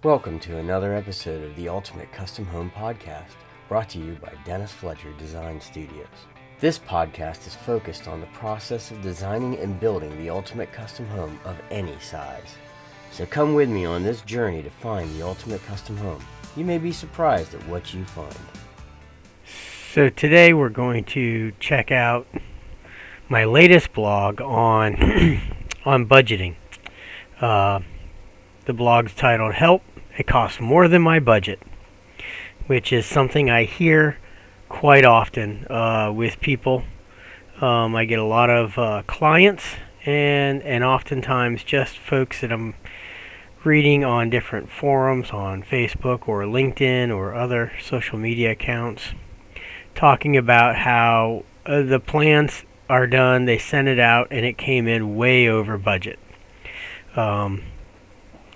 Welcome to another episode of the Ultimate Custom Home Podcast, brought to you by Dennis Fletcher Design Studios. This podcast is focused on the process of designing and building the ultimate custom home of any size. So come with me on this journey to find the ultimate custom home. You may be surprised at what you find. So today we're going to check out my latest blog on on budgeting. The blog's titled "Help, It Costs More Than My Budget," which is something I hear quite often with people. I get a lot of clients and oftentimes just folks that I'm reading on different forums on Facebook or LinkedIn or other social media accounts talking about how the plans are done, they sent it out, and it came in way over budget.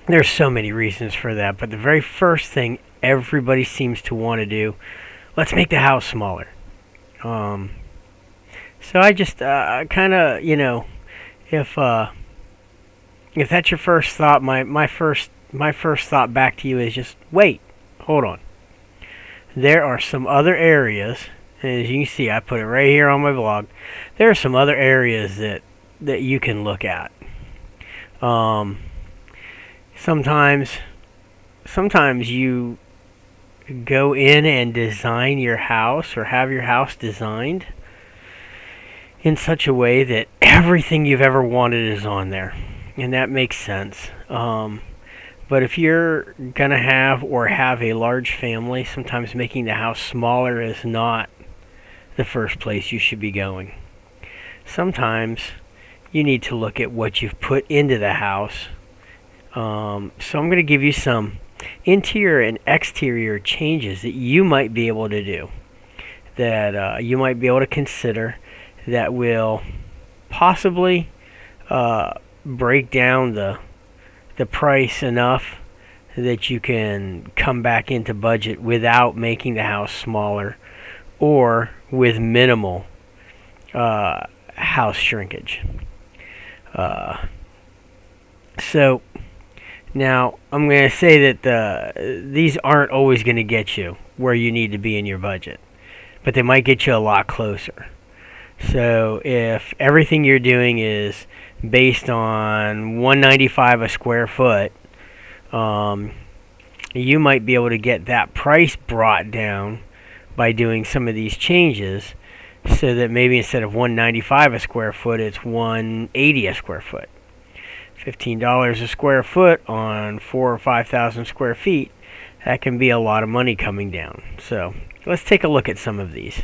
There's so many reasons for that, but the very first thing everybody seems to want to do, let's make the house smaller. So I just kind of, if that's your first thought, my first thought back to you is just wait, hold on. There are some other areas, and as you can see, I put it right here on my blog. There are some other areas that you can look at. Sometimes you go in and design your house or have your house designed in such a way that everything you've ever wanted is on there, and that makes sense. But if you're going to have a large family, sometimes making the house smaller is not the first place you should be going. Sometimes you need to look at what you've put into the house. So I'm going to give you some interior and exterior changes that you might be able to do, that you might be able to consider, that will possibly break down the price enough that you can come back into budget without making the house smaller or with minimal house shrinkage. So now I'm going to say that these aren't always going to get you where you need to be in your budget, but they might get you a lot closer. So if everything you're doing is based on $195 a square foot, you might be able to get that price brought down by doing some of these changes, so that maybe instead of $195 a square foot, it's $180 a square foot. $15 a square foot on 4,000 or 5,000 square feet. That can be a lot of money coming down. So let's take a look at some of these.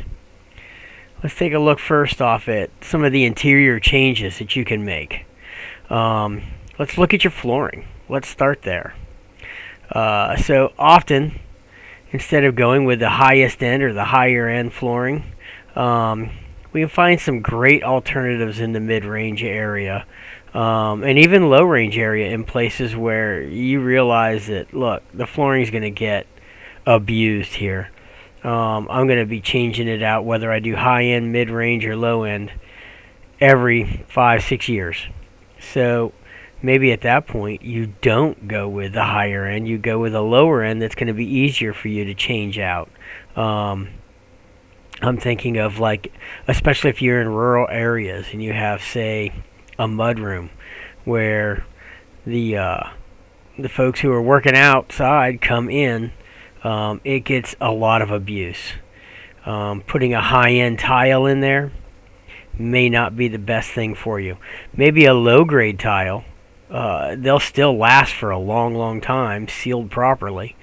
Let's take a look first off at some of the interior changes that you can make. Let's look at your flooring. Let's start there. So often, instead of going with the highest end or the higher end flooring, we can find some great alternatives in the mid-range area, and even low-range area in places where you realize that, look, the flooring is going to get abused here. I'm going to be changing it out whether I do high-end, mid-range, or low-end every 5-6 years. So maybe at that point you don't go with the higher end, you go with a lower end that's going to be easier for you to change out. I'm thinking of, like, especially if you're in rural areas and you have, say, a mudroom where the folks who are working outside come in, it gets a lot of abuse. Putting a high-end tile in there may not be the best thing for you. Maybe a low-grade tile, they'll still last for a long, long time, sealed properly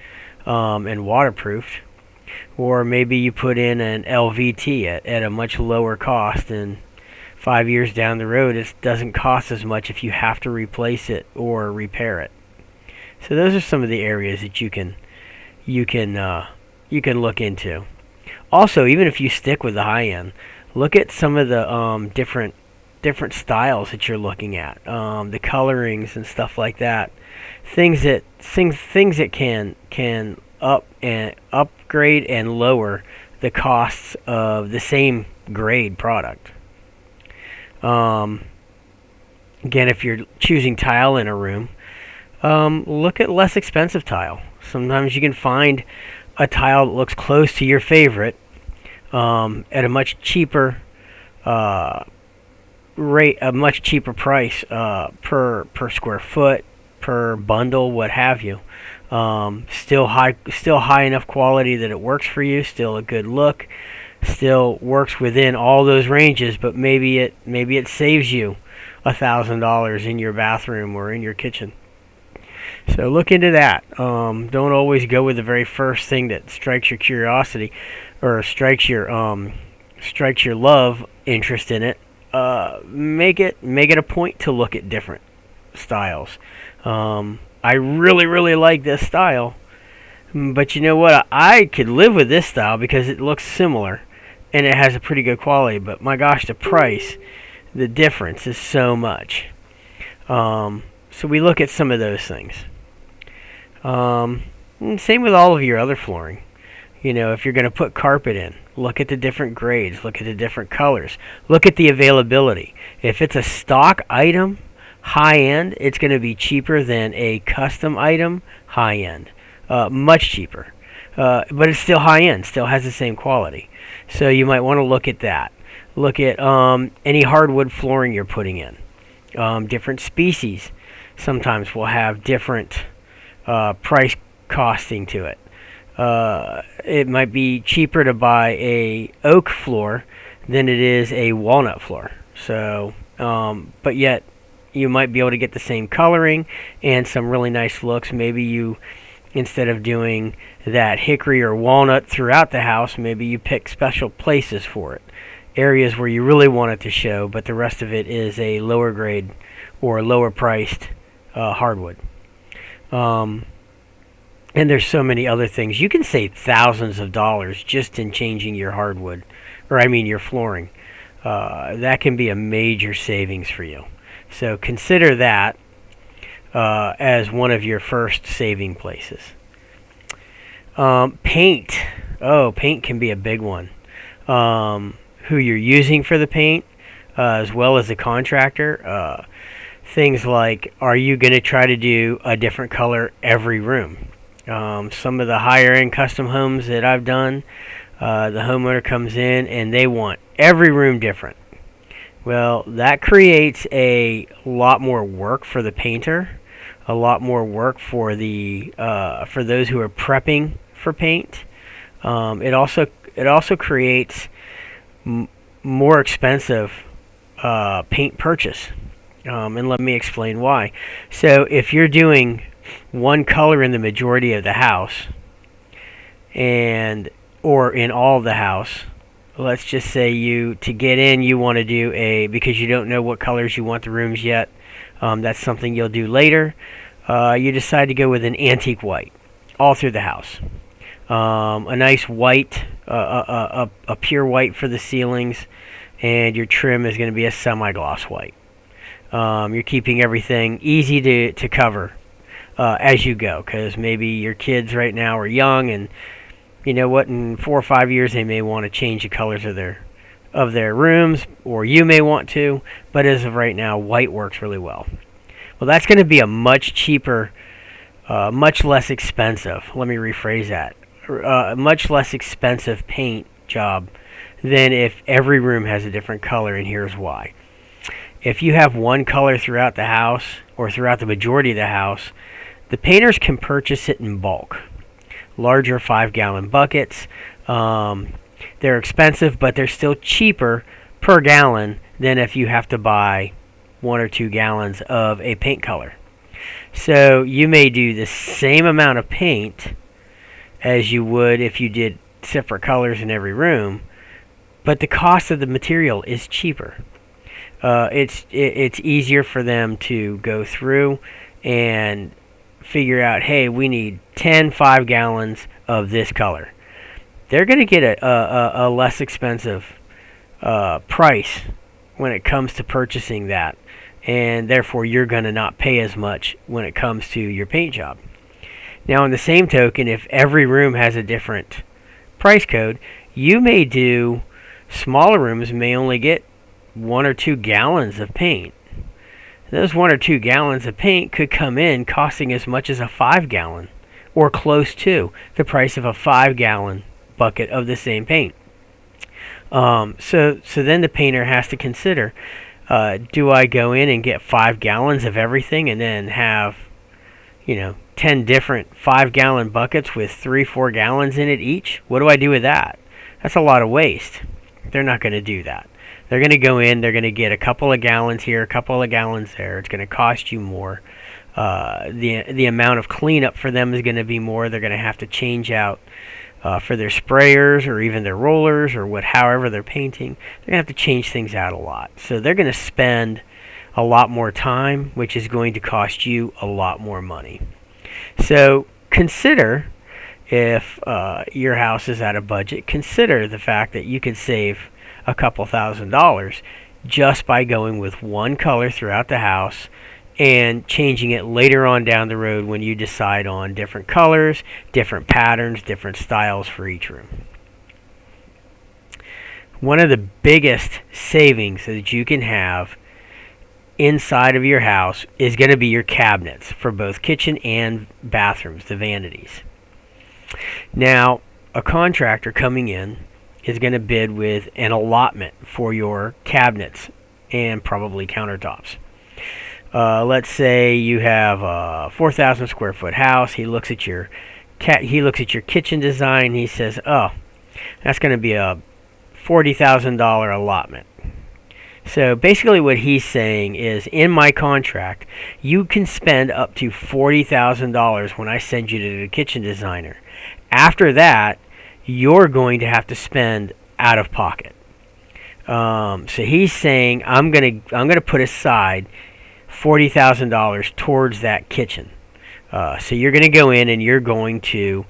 and waterproofed. Or maybe you put in an LVT at a much lower cost, and 5 years down the road it doesn't cost as much if you have to replace it or repair it. So those are some of the areas that you can look into. Also, even if you stick with the high end, look at some of the different styles that you're looking at, the colorings and stuff like that. Things that can upgrade and lower the costs of the same grade product. Again, if you're choosing tile in a room, look at less expensive tile. Sometimes you can find a tile that looks close to your favorite at a much cheaper rate, a much cheaper price per square foot, per bundle, what have you. Still high enough quality that it works for you. Still a good look. Still works within all those ranges, but maybe it saves you $1,000 in your bathroom or in your kitchen. So look into that. Don't always go with the very first thing that strikes your curiosity or strikes your love interest in it. Make it a point to look at different styles. I really like this style, but you know what? I could live with this style because it looks similar and it has a pretty good quality. But my gosh, the price, the difference is so much. So we look at some of those things. Same with all of your other flooring. You know, if you're going to put carpet in, look at the different grades, look at the different colors, look at the availability. If it's a stock item, high end, it's going to be cheaper than a custom item, high end. Much cheaper. But it's still high end, still has the same quality. So you might want to look at that. Look at any hardwood flooring you're putting in. Different species sometimes will have different price costing to it. It might be cheaper to buy a oak floor than it is a walnut floor. So, but yet you might be able to get the same coloring and some really nice looks. Maybe you, instead of doing that hickory or walnut throughout the house, maybe you pick special places for it. Areas where you really want it to show, but the rest of it is a lower grade or lower priced hardwood. And there's so many other things. You can save thousands of dollars just in changing your hardwood, your flooring. That can be a major savings for you. So consider that as one of your first saving places. Paint. Oh, paint can be a big one. Who you're using for the paint, as well as the contractor. Things like, are you going to try to do a different color every room? Some of the higher end custom homes that I've done, the homeowner comes in and they want every room different. Well, that creates a lot more work for the painter, a lot more work for the for those who are prepping for paint. It also creates more expensive paint purchase. And let me explain why. So if you're doing one color in the majority of the house, or in all of the house, let's just say to get in you want to do because you don't know what colors you want the rooms yet, that's something you'll do later. You decide to go with an antique white all through the house. A nice white, a pure white for the ceilings, and your trim is going to be a semi-gloss white. You're keeping everything easy to cover as you go, because maybe your kids right now are young, and you know what, in 4 or 5 years they may want to change the colors of their rooms, or you may want to, but as of right now, white works really well. Well, that's going to be a much cheaper, much less expensive, let me rephrase that, much less expensive paint job than if every room has a different color, and here's why. If you have one color throughout the house, or throughout the majority of the house, the painters can purchase it in bulk. Larger 5-gallon buckets. They're expensive, but they're still cheaper per gallon than if you have to buy 1 or 2 gallons of a paint color. So you may do the same amount of paint as you would if you did separate colors in every room, but the cost of the material is cheaper. It's easier for them to go through and figure out, hey, we need 10 5-gallons of this color. They're going to get a less expensive price when it comes to purchasing that, and therefore you're going to not pay as much when it comes to your paint job. Now, in the same token, if every room has a different price code, you may do smaller rooms may only get 1 or 2 gallons of paint. those 1 or 2 gallons of paint could come in costing as much as a 5 gallon or close to the price of a 5 gallon bucket of the same paint. So then the painter has to consider, do I go in and get 5 gallons of everything and then have 10 different 5 gallon buckets with 3-4 gallons in it each? What do I do with that? That's a lot of waste. They're not going to do that. They're going to go in, they're going to get a couple of gallons here, a couple of gallons there. It's going to cost you more. The amount of cleanup for them is going to be more. They're going to have to change out for their sprayers or even their rollers or however they're painting. They're going to have to change things out a lot. So they're going to spend a lot more time, which is going to cost you a lot more money. So consider, if your house is out of budget, consider the fact that you could save a couple $1,000s just by going with one color throughout the house and changing it later on down the road when you decide on different colors, different patterns, different styles for each room. One of the biggest savings that you can have inside of your house is going to be your cabinets for both kitchen and bathrooms, the vanities. Now, a contractor coming in is going to bid with an allotment for your cabinets and probably countertops. Let's say you have a 4,000 square foot house. He looks at your kitchen design. He says, "Oh, that's going to be a $40,000 allotment." So basically what he's saying is, in my contract, you can spend up to $40,000 when I send you to the kitchen designer. After that, you're going to have to spend out of pocket. So he's saying, I'm gonna put aside $40,000 towards that kitchen. So you're going to go in and you're going to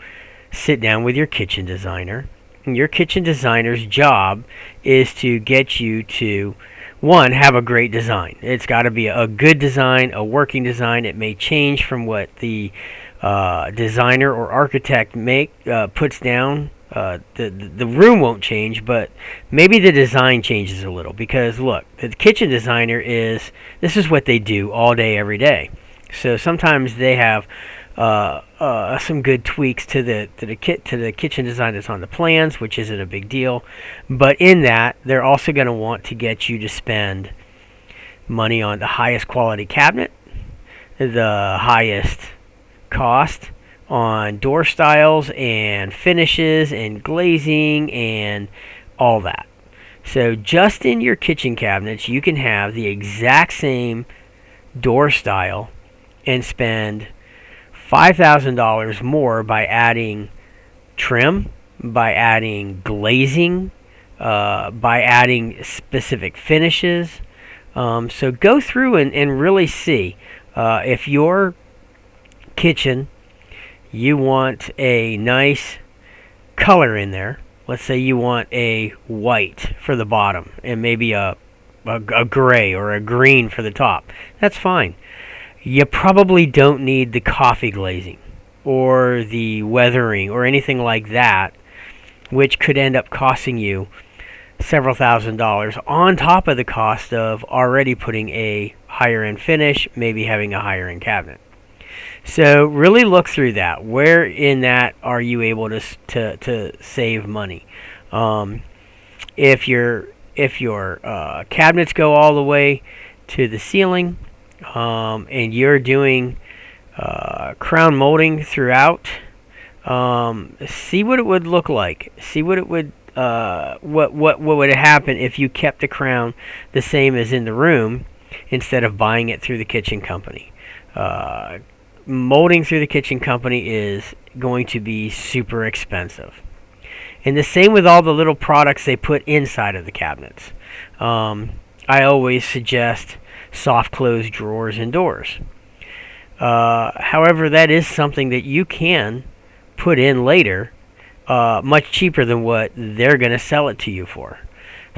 sit down with your kitchen designer. And your kitchen designer's job is to get you to, one, have a great design. It's got to be a good design, a working design. It may change from what the designer or architect puts down. The room won't change, but maybe the design changes a little, because look, the kitchen designer this is what they do all day, every day. So sometimes they have some good tweaks to the kitchen design that's on the plans, which isn't a big deal. But in that, they're also going to want to get you to spend money on the highest quality cabinet, the highest cost on door styles and finishes and glazing and all that. So just in your kitchen cabinets, you can have the exact same door style and spend $5,000 more by adding trim, by adding glazing, by adding specific finishes. So go through and really see if your kitchen, you want a nice color in there. Let's say you want a white for the bottom and maybe a gray or a green for the top. That's fine. You probably don't need the coffee glazing or the weathering or anything like that, which could end up costing you several $1,000s on top of the cost of already putting a higher end finish, maybe having a higher end cabinet. So really look through that. Where in that are you able to save money? If your cabinets go all the way to the ceiling, and you're doing crown molding throughout, see what it would look like. See what it would what would happen if you kept the crown the same as in the room instead of buying it through the kitchen company. Molding through the kitchen company is going to be super expensive. And the same with all the little products they put inside of the cabinets. I always suggest soft close drawers and doors. However, that is something that you can put in later, much cheaper than what they're going to sell it to you for.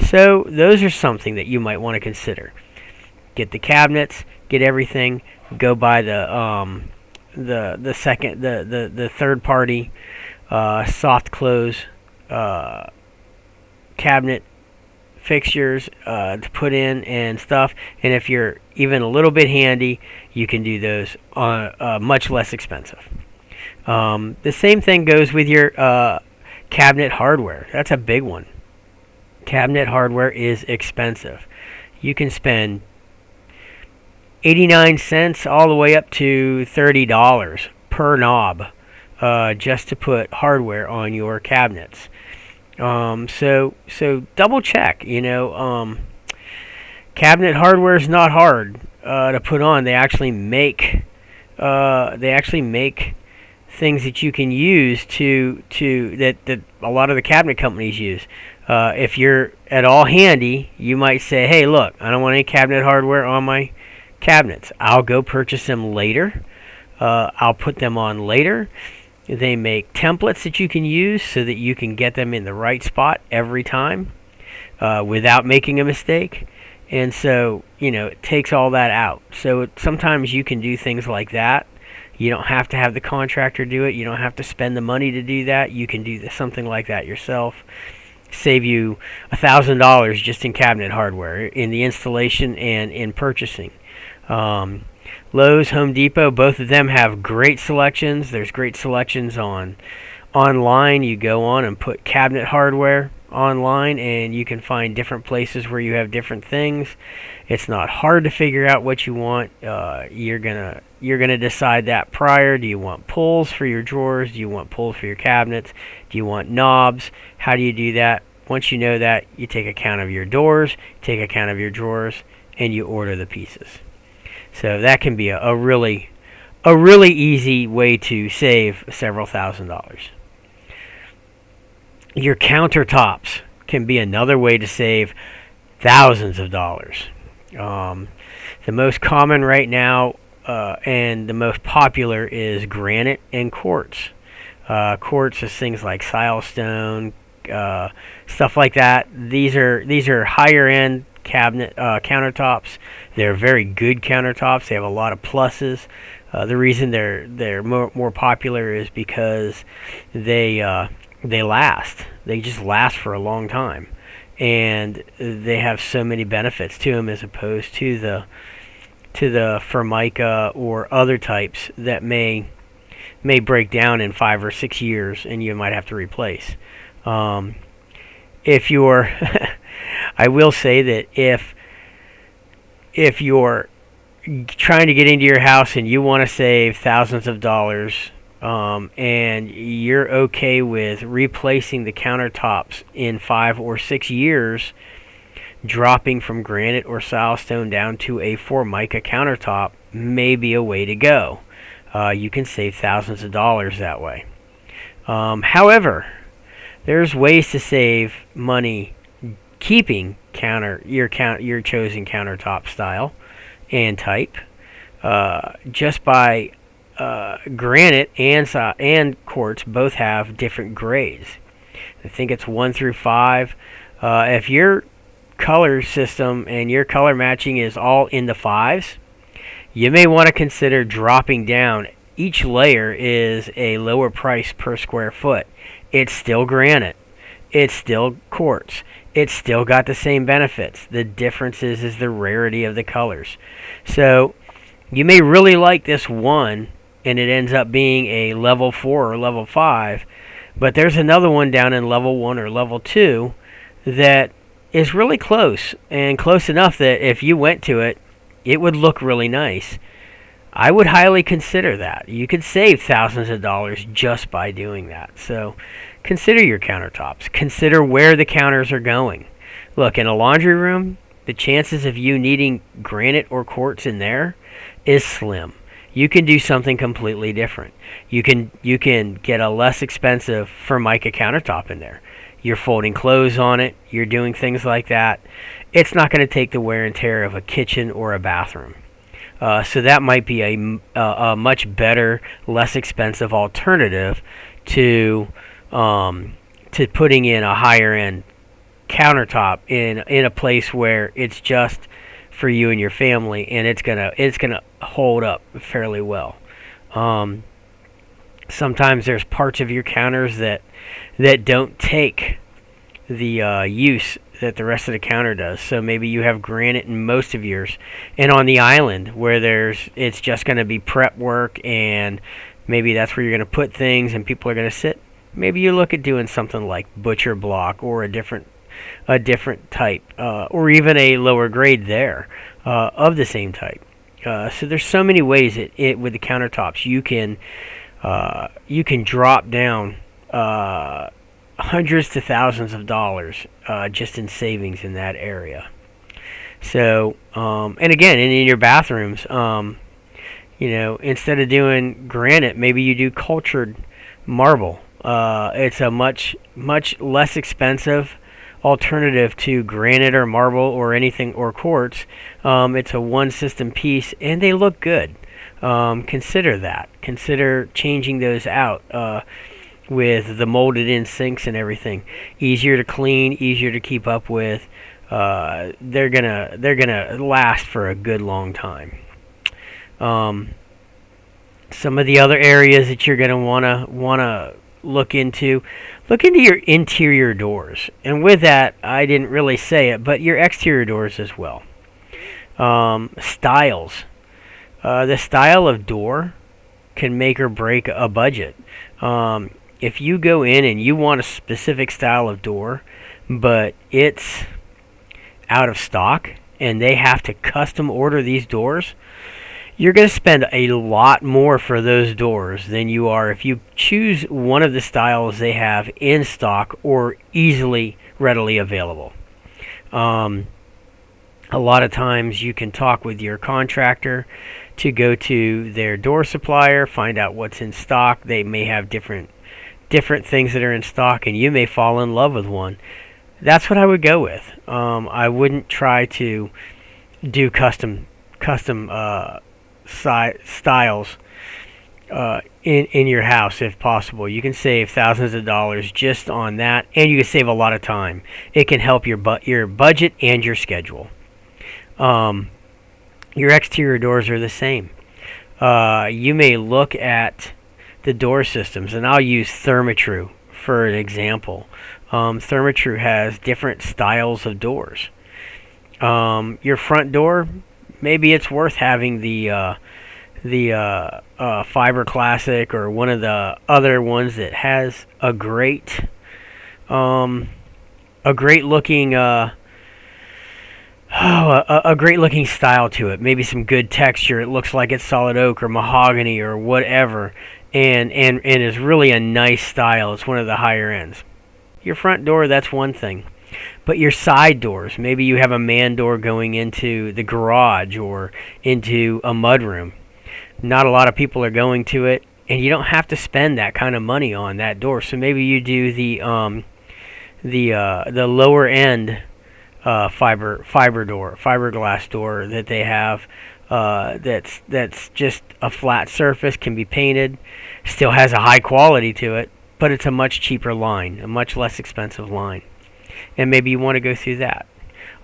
So those are something that you might want to consider. Get the cabinets, get everything. Go buy the third party soft close cabinet fixtures to put in and stuff. And if you're even a little bit handy, you can do those much less expensive. The same thing goes with your cabinet hardware. That's a big one. Cabinet hardware is expensive. You can spend 89 cents all the way up to $30 per knob just to put hardware on your cabinets. So double check. Cabinet hardware is not hard to put on. They actually make things that you can use that a lot of the cabinet companies use. If you're at all handy, you might say, "Hey, look, I don't want any cabinet hardware on my cabinets. I'll go purchase them later. I'll put them on later." They make templates that you can use so that you can get them in the right spot every time without making a mistake. And so, it takes all that out. So sometimes you can do things like that. You don't have to have the contractor do it. You don't have to spend the money to do that. You can do something like that yourself. Save you $1,000 just in cabinet hardware, in the installation and in purchasing. Lowe's, Home Depot, both of them have great selections. There's great selections online. You go on and put cabinet hardware online, and you can find different places where you have different things. It's not hard to figure out what you want. You're gonna decide that prior. Do you want pulls for your drawers? Do you want pulls for your cabinets? Do you want knobs? How do you do that? Once you know that, you take account of your doors, take account of your drawers, and you order the pieces. So that can be a really easy way to save several $1,000s. Your countertops can be another way to save thousands of dollars. The most common right now and the most popular is granite and quartz. Quartz is things like silestone, stuff like that. These are higher end cabinet countertops. They're very good countertops. They have a lot of pluses. The reason they're more popular is because they last. They just last for a long time, and they have so many benefits to them as opposed to the Formica or other types that may break down in 5 or 6 years, and you might have to replace. If you're I will say that if you're trying to get into your house and you want to save thousands of dollars, and you're okay with replacing the countertops in 5 or 6 years, dropping from granite or silestone down to a Formica countertop may be a way to go. You can save thousands of dollars that way. However, there's ways to save money keeping your chosen countertop style and type just by granite and quartz both have different grades. I think it's 1 through 5. If your color system and your color matching is all in the 5s, you may want to consider dropping down. Each layer is a lower price per square foot. It's still granite. It's still quartz. It's still got the same benefits. The difference is the rarity of the colors. So you may really like this one, and it ends up being a level 4 or level 5, but there's another one down in level 1 or level 2 that is really close, and close enough that if you went to it, it would look really nice. I would highly consider that. You could save thousands of dollars just by doing that. So consider your countertops. Consider where the counters are going. Look, in a laundry room, the chances of you needing granite or quartz in there is slim. You can do something completely different. You can get a less expensive Formica countertop in there. You're folding clothes on it. You're doing things like that. It's not going to take the wear and tear of a kitchen or a bathroom. So that might be a much better, less expensive alternative to putting in a higher end countertop in a place where it's just for you and your family, and it's gonna hold up fairly well. Sometimes there's parts of your counters that don't take the use that the rest of the counter does. So maybe you have granite in most of yours, and on the island where it's just going to be prep work, and maybe that's where you're going to put things and people are going to sit. Maybe you look at doing something like butcher block or a different type, or even a lower grade there of the same type. So there's so many ways with the countertops you can drop down hundreds to thousands of dollars just in savings in that area. So and again, in your bathrooms, instead of doing granite, maybe you do cultured marble. It's a much less expensive alternative to granite or marble or anything or quartz. It's a one system piece and they look good. Consider that. Consider changing those out with the molded in sinks and everything. Easier to clean, easier to keep up with. They're gonna last for a good long time. Some of the other areas that you're gonna wanna look into your interior doors, and with that, I didn't really say it, but your exterior doors as well. Styles. The style of door can make or break a budget. If you go in and you want a specific style of door, but it's out of stock and they have to custom order these doors, you're going to spend a lot more for those doors than you are if you choose one of the styles they have in stock or readily available. A lot of times you can talk with your contractor to go to their door supplier, find out what's in stock. They may have different things that are in stock, and you may fall in love with one. That's what I would go with. I wouldn't try to do custom styles in your house if possible. You can save thousands of dollars just on that, and you can save a lot of time. It can help your budget and your schedule. Your exterior doors are the same. You may look at the door systems, and I'll use Therma-Tru for an example. Therma-Tru has different styles of doors. Your front door, maybe it's worth having the Fiber Classic or one of the other ones that has a great looking a great looking style to it. Maybe some good texture. It looks like it's solid oak or mahogany or whatever, and is really a nice style. It's one of the higher ends. Your front door, that's one thing. But your side doors, maybe you have a man door going into the garage or into a mudroom. Not a lot of people are going to it, and you don't have to spend that kind of money on that door. So maybe you do the lower end fiberglass door that they have. That's just a flat surface, can be painted, still has a high quality to it, but it's a much cheaper line, a much less expensive line. And maybe you want to go through that.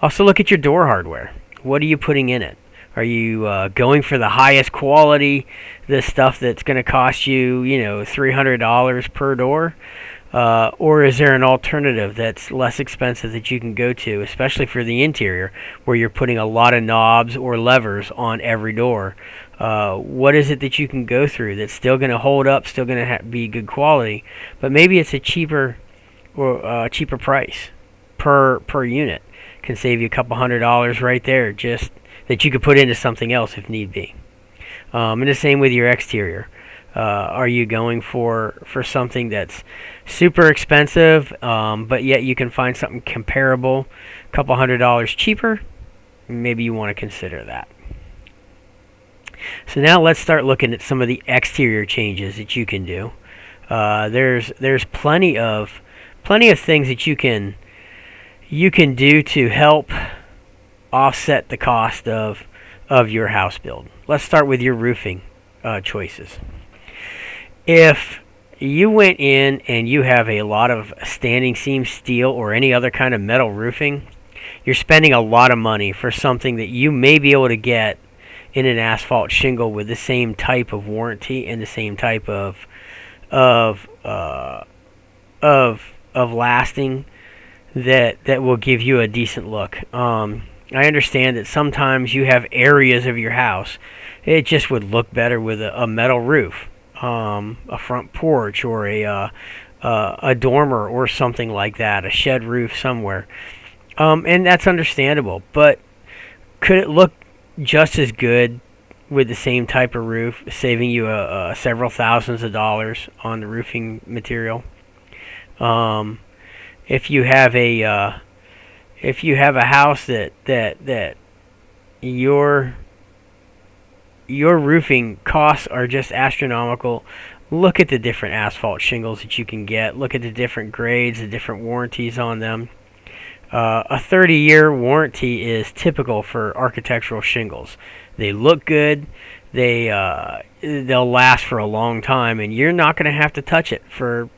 Also look at your door hardware. What are you putting in it? Are you going for the highest quality, the stuff that's going to cost you, $300 per door? Or is there an alternative that's less expensive that you can go to, especially for the interior, where you're putting a lot of knobs or levers on every door? What is it that you can go through that's still going to hold up, still going to be good quality, but maybe it's a cheaper price per unit? Can save you a couple $100 right there, just that you could put into something else if need be. And the same with your exterior. Are you going for something that's super expensive, but yet you can find something comparable, a couple $100 cheaper? Maybe you want to consider that. So now let's start looking at some of the exterior changes that you can do. There's plenty of things that you can do to help offset the cost of your house build. Let's start with your roofing choices. If you went in and you have a lot of standing seam steel or any other kind of metal roofing, you're spending a lot of money for something that you may be able to get in an asphalt shingle with the same type of warranty and the same type of lasting that will give you a decent look. I understand that sometimes you have areas of your house, it just would look better with a metal roof, a front porch, or a dormer or something like that, a shed roof somewhere. And that's understandable. But could it look just as good with the same type of roof, saving you several thousands of dollars on the roofing material? If you have a house that your roofing costs are just astronomical, look at the different asphalt shingles that you can get. Look at the different grades, the different warranties on them. A 30-year warranty is typical for architectural shingles. They look good. They'll last for a long time, and you're not going to have to touch it for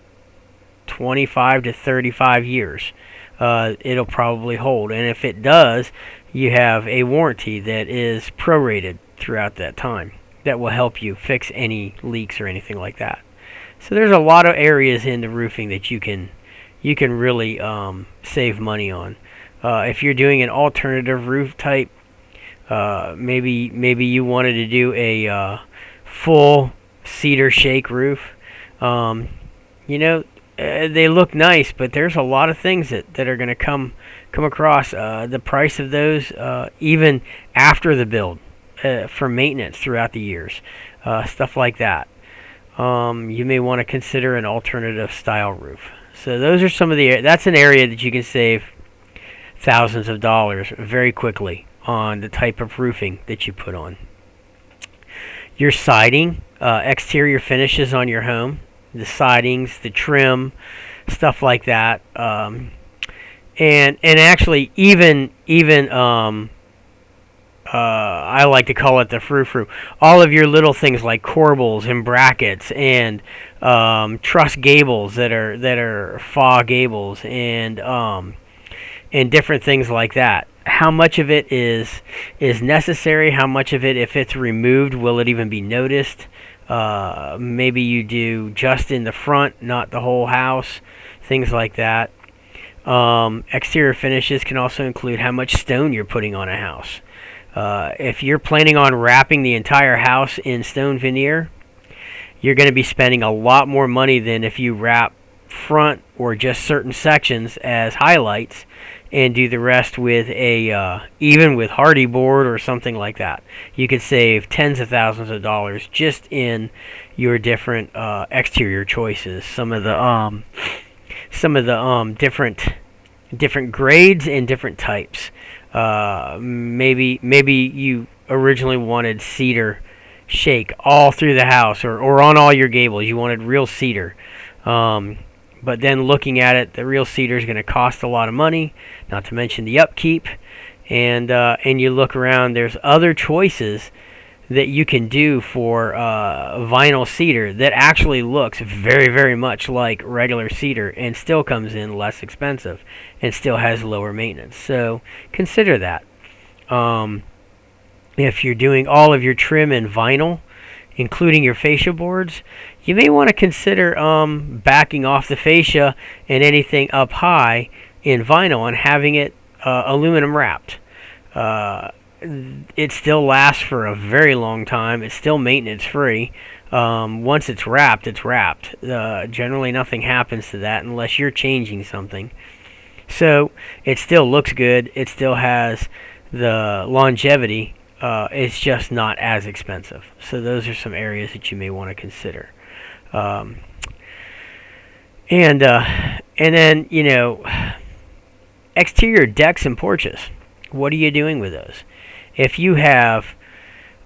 25 to 35 years. It'll probably hold, and if it does, you have a warranty that is prorated throughout that time that will help you fix any leaks or anything like that. So there's a lot of areas in the roofing that you can really save money on. If you're doing an alternative roof type, maybe you wanted to do a full cedar shake roof. They look nice, but there's a lot of things that are going to come across. The price of those, even after the build, for maintenance throughout the years, stuff like that. You may want to consider an alternative style roof. So those are some of that's an area that you can save thousands of dollars very quickly on the type of roofing that you put on. Your siding, exterior finishes on your home, the sidings, the trim, stuff like that, and actually even I like to call it the frou-frou. All of your little things like corbels and brackets and truss gables that are faux gables and different things like that. How much of it is necessary? How much of it, if it's removed, will it even be noticed? Maybe you do just in the front, not the whole house. Things like that. Exterior finishes can also include how much stone you're putting on a house. If you're planning on wrapping the entire house in stone veneer, you're going to be spending a lot more money than if you wrap front or just certain sections as highlights and do the rest with even with hardy board or something like that. You could save tens of thousands of dollars just in your different exterior choices. Some of the different grades and different types. Maybe you originally wanted cedar shake all through the house or on all your gables. You wanted real cedar. But then looking at it, the real cedar is going to cost a lot of money, not to mention the upkeep. And you look around, there's other choices that you can do for vinyl cedar that actually looks very, very much like regular cedar and still comes in less expensive and still has lower maintenance. So consider that. If you're doing all of your trim in vinyl, including your fascia boards, you may want to consider backing off the fascia and anything up high in vinyl and having it aluminum wrapped. It still lasts for a very long time. It's still maintenance free. Once it's wrapped, it's wrapped. Generally nothing happens to that unless you're changing something. So it still looks good. It still has the longevity. It's just not as expensive. So those are some areas that you may want to consider. And then, exterior decks and porches. What are you doing with those? If you have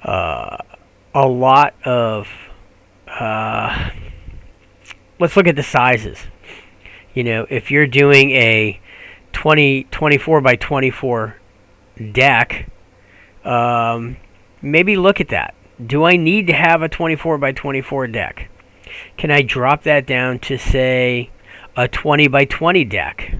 a lot of, let's look at the sizes. If you're doing a 24 by 24 deck, maybe look at that. Do I need to have a 24 by 24 deck? Can I drop that down to, say, a 20 by 20 deck?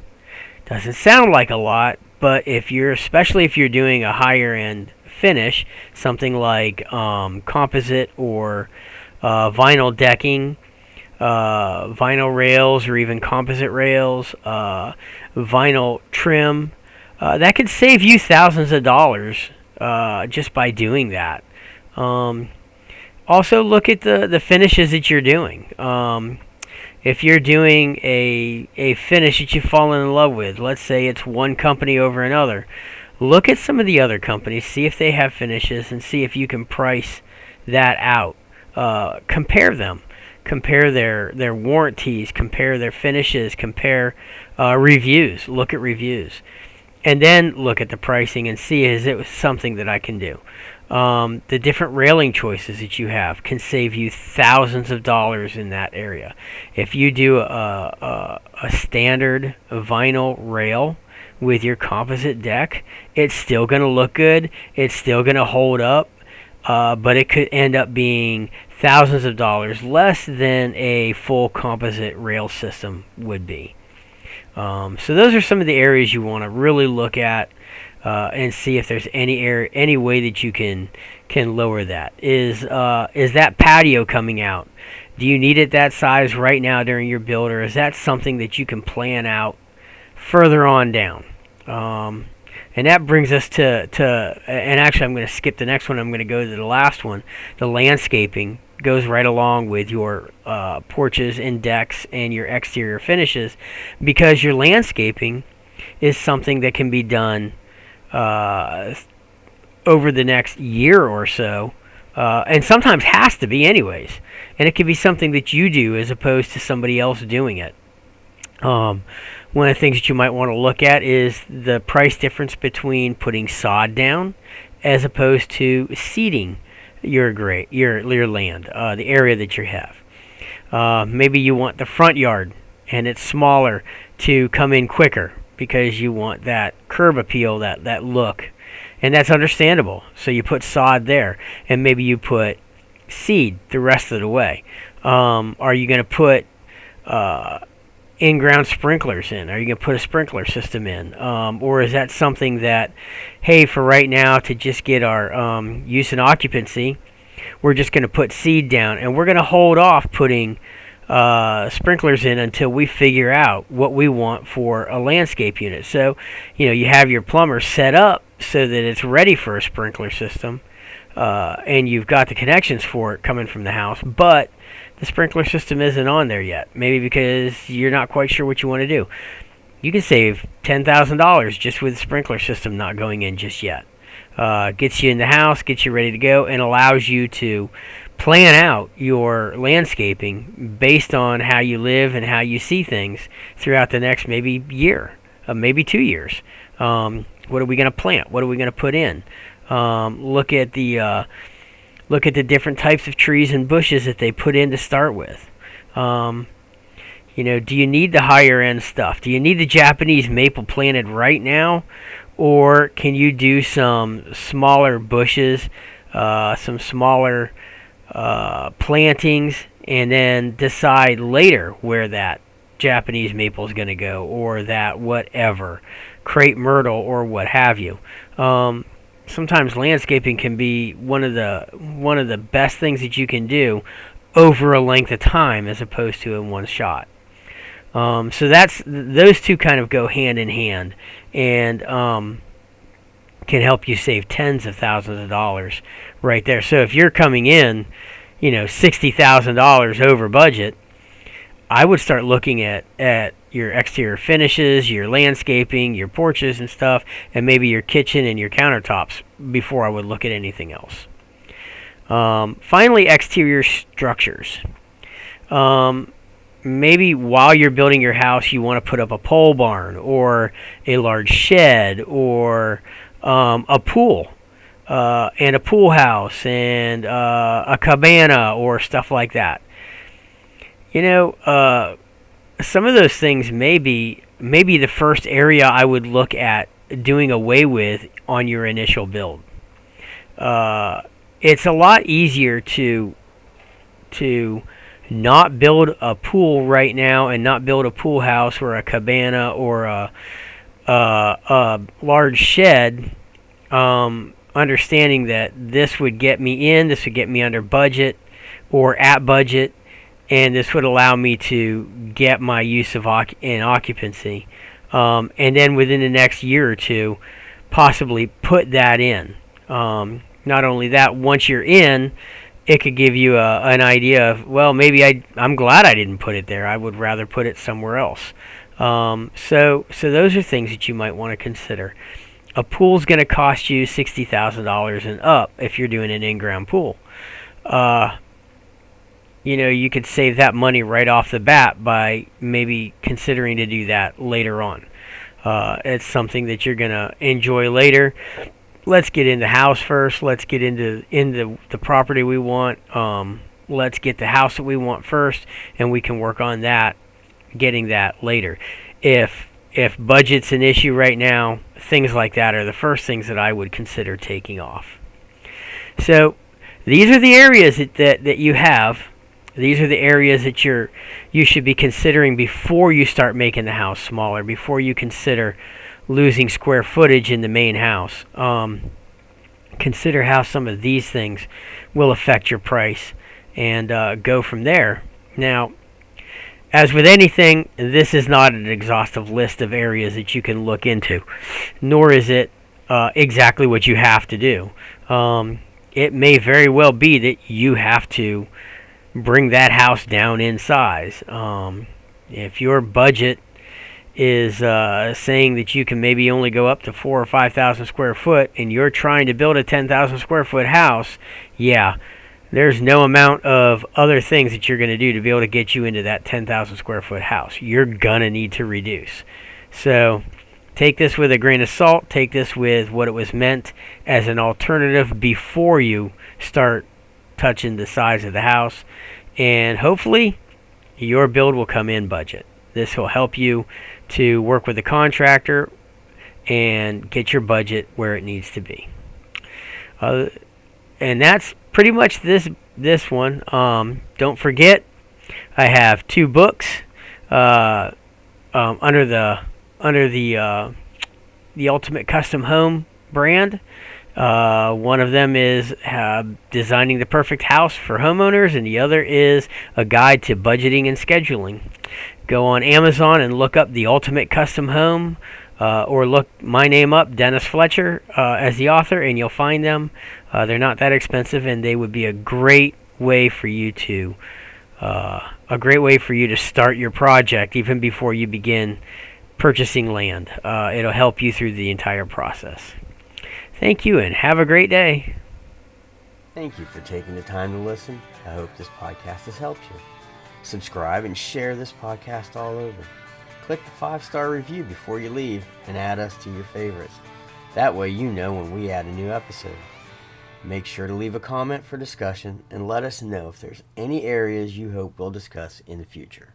Doesn't sound like a lot, but especially if you're doing a higher end finish, something like composite or vinyl decking, vinyl rails or even composite rails, vinyl trim. That could save you thousands of dollars just by doing that. Also, look at the finishes that you're doing. If you're doing a finish that you've fallen in love with, let's say it's one company over another, look at some of the other companies, see if they have finishes, and see if you can price that out. Compare them. Compare their warranties, compare their finishes, compare reviews. Look at reviews. And then look at the pricing and see, is it something that I can do? The different railing choices that you have can save you thousands of dollars in that area. If you do a standard vinyl rail with your composite deck, it's still going to look good. It's still going to hold up, but it could end up being thousands of dollars less than a full composite rail system would be. So those are some of the areas you want to really look at. And see if there's any way that you can lower that. Is that patio coming out? Do you need it that size right now during your build, or is that something that you can plan out further on down? And that brings us to and actually I'm going to skip the next one. I'm going to go to the last one. The landscaping goes right along with your porches and decks and your exterior finishes, because your landscaping is something that can be done over the next year or so, and sometimes has to be anyways. And it could be something that you do as opposed to somebody else doing it. One of the things that you might want to look at is the price difference between putting sod down as opposed to seeding your land, the area that you have. Maybe you want the front yard and it's smaller to come in quicker, because you want that curb appeal, that look. And that's understandable. So you put sod there, and maybe you put seed the rest of the way. Are you going to put in-ground sprinklers in? Are you going to put a sprinkler system in? Or is that something that, hey, for right now, to just get our use and occupancy, we're just going to put seed down, and we're going to hold off putting sprinklers in until we figure out what we want for a landscape unit. So, you have your plumber set up so that it's ready for a sprinkler system, and you've got the connections for it coming from the house, but the sprinkler system isn't on there yet. Maybe because you're not quite sure what you want to do. You can save $10,000 just with the sprinkler system not going in just yet. Gets you in the house, gets you ready to go, and allows you to plan out your landscaping based on how you live and how you see things throughout the next maybe year, maybe 2 years. What are we going to plant? What are we going to put in? Look at the different types of trees and bushes that they put in to start with. Do you need the higher end stuff? Do you need the Japanese maple planted right now? Or can you do some smaller bushes, some smaller plantings, and then decide later where that Japanese maple is going to go, or that whatever, crepe myrtle or what have you. Sometimes landscaping can be one of the best things that you can do over a length of time as opposed to in one shot. So those two kind of go hand in hand, and can help you save tens of thousands of dollars right there. So if you're coming in, $60,000 over budget, I would start looking at your exterior finishes, your landscaping, your porches and stuff, and maybe your kitchen and your countertops before I would look at anything else. Finally, exterior structures. Maybe while you're building your house, you want to put up a pole barn or a large shed or a pool and a pool house and a cabana or stuff like that. Some of those things may be the first area I would look at doing away with on your initial build. It's a lot easier to not build a pool right now and not build a pool house or a cabana or a large shed, understanding that this would get me under budget or at budget, and this would allow me to get my use of in occupancy, and then within the next year or two, possibly put that in. Not only that, once you're in, it could give you an idea of, well, maybe I'm glad I didn't put it there. I would rather put it somewhere else. So those are things that you might want to consider. A pool's going to cost you $60,000 and up if you're doing an in-ground pool. You could save that money right off the bat by maybe considering to do that later on. It's something that you're going to enjoy later. Let's get in the house first. Let's get into the property we want. Let's get the house that we want first, and we can work on that, getting that later. If budget's an issue right now, things like that are the first things that I would consider taking off. So these are the areas that you have. These are the areas that you should be considering before you start making the house smaller, before you consider losing square footage in the main house. Consider how some of these things will affect your price, and go from there. Now, as with anything, this is not an exhaustive list of areas that you can look into, nor is it exactly what you have to do. It may very well be that you have to bring that house down in size. If your budget is saying that you can maybe only go up to 4,000 or 5,000 square foot, and you're trying to build a 10,000 square foot house, there's no amount of other things that you're going to do to be able to get you into that 10,000 square foot house. You're going to need to reduce. So take this with a grain of salt. Take this with what it was meant as an alternative before you start touching the size of the house, and hopefully your build will come in budget. This will help you to work with the contractor and get your budget where it needs to be. And that's pretty much this one. Don't forget, I have 2 books under the Ultimate Custom Home brand. One of them is Designing the Perfect House for Homeowners, and the other is A Guide to Budgeting and Scheduling. Go on Amazon and look up The Ultimate Custom Home, or look my name up, Dennis Fletcher, as the author, and you'll find them. They're not that expensive, and they would be a great way for you to start your project even before you begin purchasing land. It'll help you through the entire process. Thank you, and have a great day. Thank you for taking the time to listen. I hope this podcast has helped you. Subscribe and share this podcast all over. Click the 5-star review before you leave and add us to your favorites. That way you know when we add a new episode. Make sure to leave a comment for discussion and let us know if there's any areas you hope we'll discuss in the future.